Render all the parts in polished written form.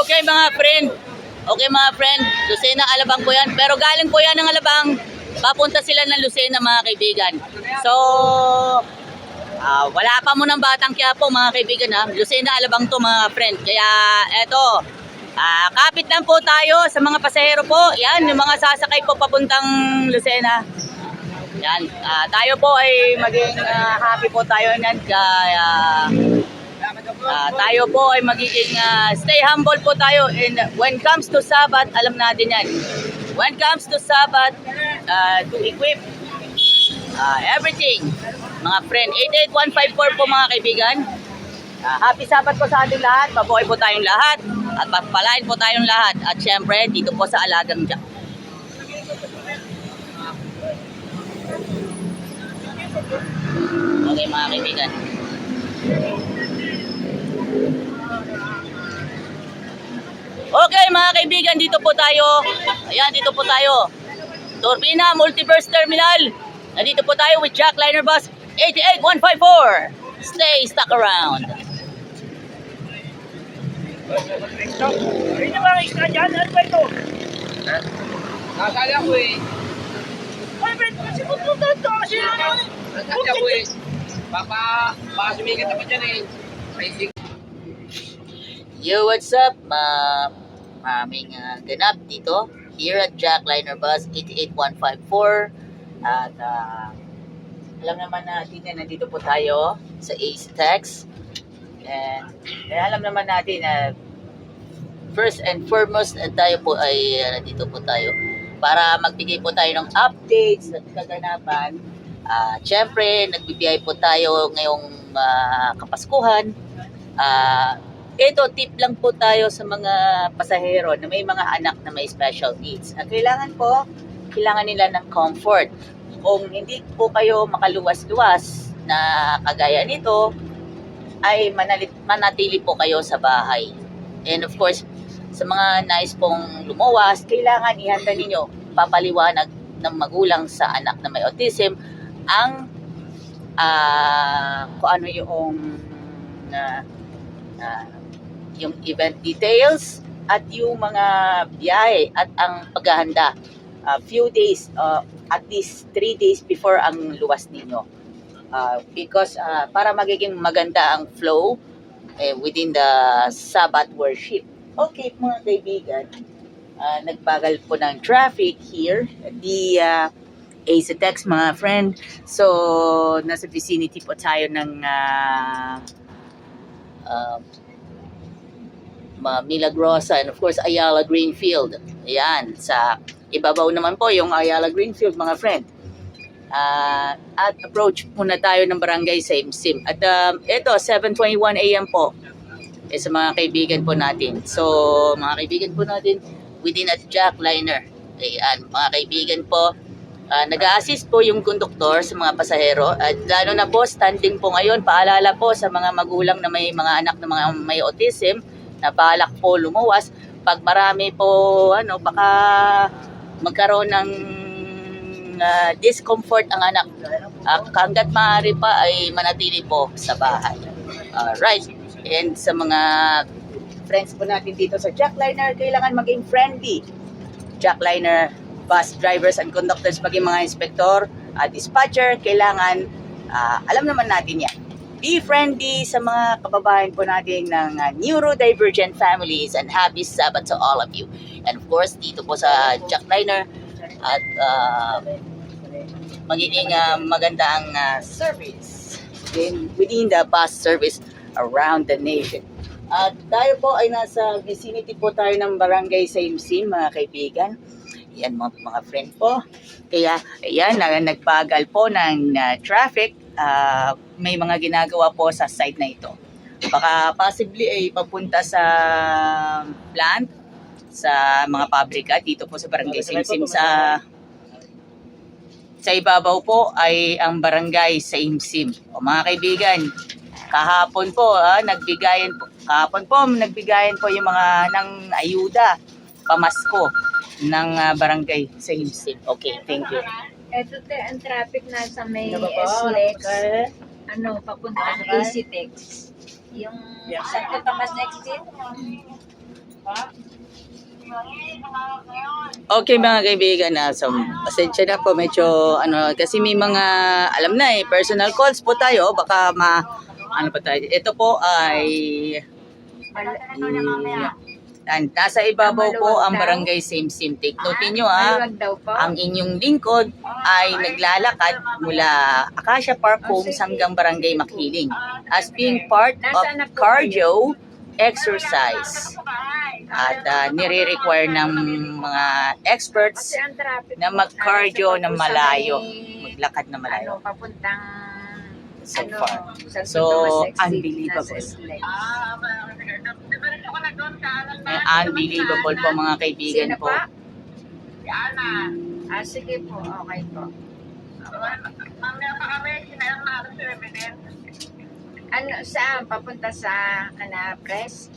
Okay mga friend. Okay mga friend. Lucena, Alabang po yan. Pero galing po yan ng Alabang. Papunta sila ng Lucena mga kaibigan. So, wala pa mo ng Batang Quiapo mga kaibigan ha. Lucena, Alabang to mga friend. Kaya eto, kapit lang po tayo sa mga pasahero po. Yan, yung mga sasakay po papuntang Lucena. Yan, tayo po ay maging happy po tayo yan. Kaya tayo po ay magiging stay humble po tayo. And when comes to Sabbath, alam natin yan. When comes to Sabbath, to equip everything. Mga friend, 88154 po mga kaibigan. Happy Sabbath po sa ating lahat. Mabuhay po tayong lahat. At pagpalain po tayong lahat. At syempre, dito po sa Alagang Jack. Okay mga kaibigan. Okay mga kaibigan, dito po tayo. Ayan, dito po tayo. Turbina Multiverse Terminal. Nandito po tayo with Jack Liner Bus 88154. Stay stuck around. Hindi ba ang extra dyan? Ano ba ito? Nakasali ako eh. Ay, Ben, kasi pupunta ito. Kasi Nakasali ako eh. Baka sumigat ako dyan eh. Racing. Yo, what's up? Maming ganap dito. Here at Jack Liner Bus 88154. At alam naman natin na nandito po tayo sa Ace Tax. And alam naman natin na first and foremost tayo po ay nandito po tayo para magbigay po tayo ng updates at kaganapan. Siyempre, nagbibigay po tayo ngayong Kapaskuhan. Ito, tip lang po tayo sa mga pasahero na may mga anak na may special needs. Kailangan nila ng comfort. Kung hindi po kayo makaluwas-luwas na kagaya nito, ay manatili po kayo sa bahay. And of course, sa mga nais pong lumuwas, kailangan ihanda ninyo, papaliwanag ng magulang sa anak na may autism, ang kung ano yung event details at yung mga biyahe at ang paghahanda. Few days, at least 3 days before ang luwas ninyo. Because para magiging maganda ang flow within the Sabbath worship. Okay mga kaibigan, nagbagal po ng traffic here at the Ace-Tex mga friend. So, nasa vicinity po tayo ng Milagrosa and of course Ayala Greenfield. Ayan, sa ibabaw naman po yung Ayala Greenfield mga friend. At approach muna tayo ng barangay Saimsim. At ito, 7:21 AM po sa mga kaibigan po natin. So, mga kaibigan po natin within at Jack Liner. Ayan, mga kaibigan po, nag-a-assist po yung konduktor sa mga pasahero. At lalo na po, standing po ngayon, paalala po sa mga magulang na may mga anak na mga may autism, na balak po lumuwas. Pag marami po, baka magkaroon ng discomfort ang anak. Hanggat maaari pa ay manatili po sa bahay. Alright. And sa mga friends po natin dito sa Jack Liner, kailangan maging friendly. Jack Liner bus drivers and conductors, maging mga inspektor at dispatcher, kailangan alam naman natin yan. Be friendly sa mga kababayan po natin ng neurodivergent families, and happy Sabbath to all of you. And of course, dito po sa Jack Liner at magiging maganda ang service within the bus service around the nation. At tayo po ay nasa vicinity po tayo ng barangay Saimsim mga kaibigan. Yan mga friend po. Kaya ayan, nagbagal po ng traffic. May mga ginagawa po sa site na ito. Baka possibly ay papunta sa plant, sa mga pabrika dito po sa barangay Saimsim. Sa ibabaw po ay ang barangay Saimsim. O mga kaibigan, kahapon po nagbigayan po yung mga ng ayuda pamasko ng barangay Saimsim. Okay, thank you. Ito ang traffic na sa may SLEX. Papunta ng Ace-Tex. Yung Santo Tomas exit. Okay mga kaibigan, so pasensya na po medyo kasi may mga alam na personal calls po tayo, baka pa tayo. Ito po ay nasa ibabaw po ang barangay Simsim. Take note niyo Maluwag daw po. ang inyong lingkod ay naglalakad mula Acacia Park Homes hanggang Barangay Makiling as being part of Nasaan na po cardio exercise. At nire-require ng mga experts Kasi ang traffic na po, mag-cardio na sa malayo, may, maglakad na malayo. papuntang So far. San So, Tomas Exit, unbelievable. nasa SLEX. Unbelievable po mga kaibigan Sino po. pa? Sige po, okay po. Saan? Papunta sa Anapres?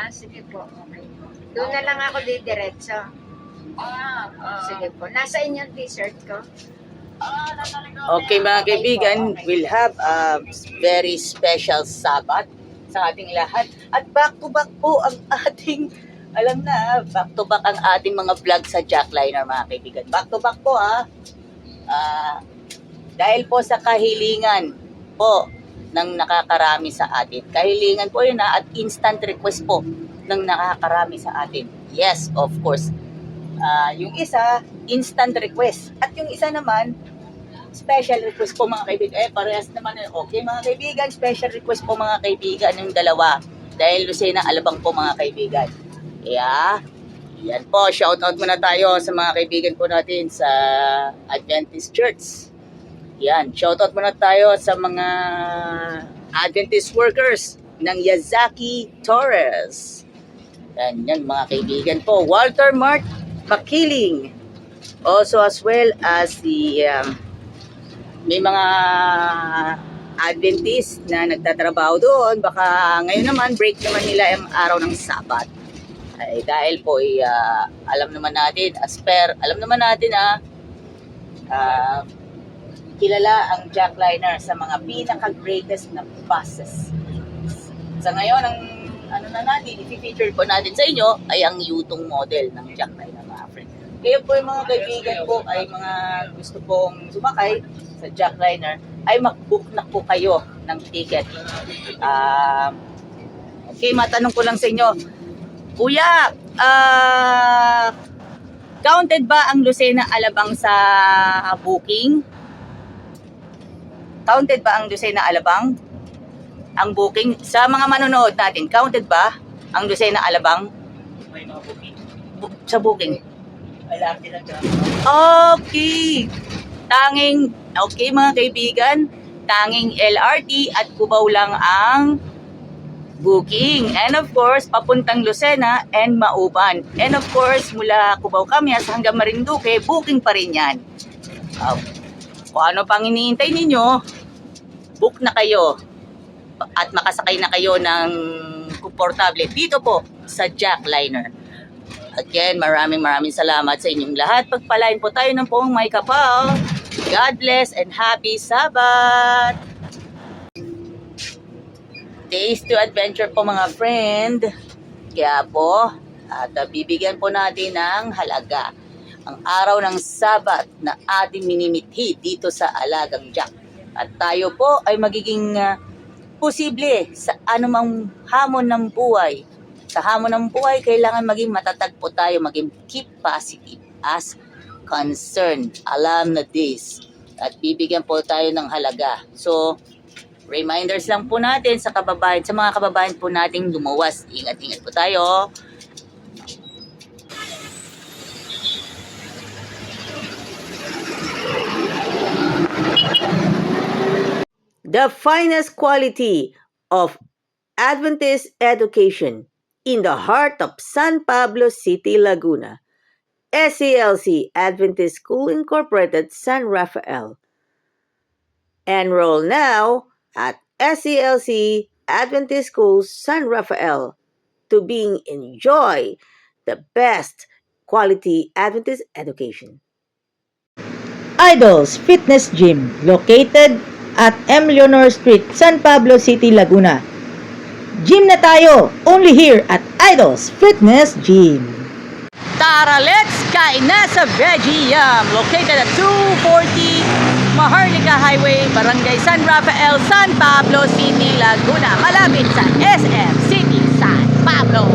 Sige po, okay po. Doon na lang ako didiretso. Sige po. Nasa inyong t-shirt ko? Okay mga kaibigan, we'll have a very special Sabbath sa ating lahat. At back to back po ang ating, alam na, back to back ang ating mga vlog sa Jackliner mga kaibigan. Back to back po dahil po sa kahilingan po ng nakakarami sa atin. Kahilingan po yun at instant request po ng nakakarami sa atin. Yes, of course. Yung isa, instant request. At yung isa naman, special request po mga kaibigan. Parehas naman. Okay mga kaibigan, special request po mga kaibigan yung dalawa. Dahil Lucena Alabang po mga kaibigan. Yan po, shoutout muna tayo sa mga kaibigan po natin sa Adventist Church. Yan, shoutout muna tayo sa mga Adventist workers ng Yazaki Torres. Yan mga kaibigan po. Walter Mart Makiling. Also as well as the may mga Adventist na nagtatrabaho doon. Baka ngayon naman break naman nila ang araw ng Sabat. Ay dahil po alam naman natin kilala ang Jackliner sa mga pinaka-greatest na buses. Sa ngayon, ang natin, i-feature po natin sa inyo ay ang Yutong model ng Jackliner mga friend. Kaya po yung mga kaibigan po ay mga gusto pong sumakay sa Jackliner ay mag-book na po kayo ng ticket. Okay, matanong ko lang sa inyo. Kuya, counted ba ang Lucena Alabang sa booking? Counted ba ang Lucena Alabang? Ang booking? Sa mga manonood natin, counted ba ang Lucena Alabang? May mga booking. Sa booking? Ay, lahat nila dyan. Okay. Okay mga kaibigan, tanging LRT at Cubao lang ang booking. And of course, papuntang Lucena and Mauban. And of course, mula Cubao Camias hanggang Marinduque, booking pa rin yan. Kung ano pang iniintay ninyo, book na kayo at makasakay na kayo ng komportable dito po sa Jackliner. Again, maraming salamat sa inyong lahat. Pagpalain po tayo ng poong may kapal. God bless and happy Sabbath! Days to adventure po mga friend. Kaya po, at bibigyan po natin ng halaga ang araw ng Sabat na ating minimithi dito sa Alagang Jack. At tayo po ay magiging posible sa anumang hamon ng buhay. Sa hamon ng buhay, kailangan maging matatag po tayo, maging keep positive as concerned. Alam na this. At bibigyan po tayo ng halaga. So, reminders lang po natin sa mga kababayan po nating lumuwas. Ingat-ingat po tayo. The finest quality of Adventist education in the heart of San Pablo City, Laguna. SCLC Adventist School Incorporated, San Rafael. Enroll now at SCLC Adventist School, San Rafael to enjoy the best quality Adventist education. Idols Fitness Gym located at M. Leonor Street, San Pablo City, Laguna. Gym na tayo only here at Idols Fitness Gym. Tara, let's kain na sa Veggie Yum, located at 240 Maharlika Highway, Barangay San Rafael, San Pablo City, Laguna, malapit sa SM City, San Pablo.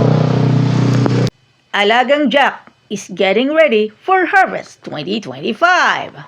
Alagang Jack is getting ready for Harvest 2025.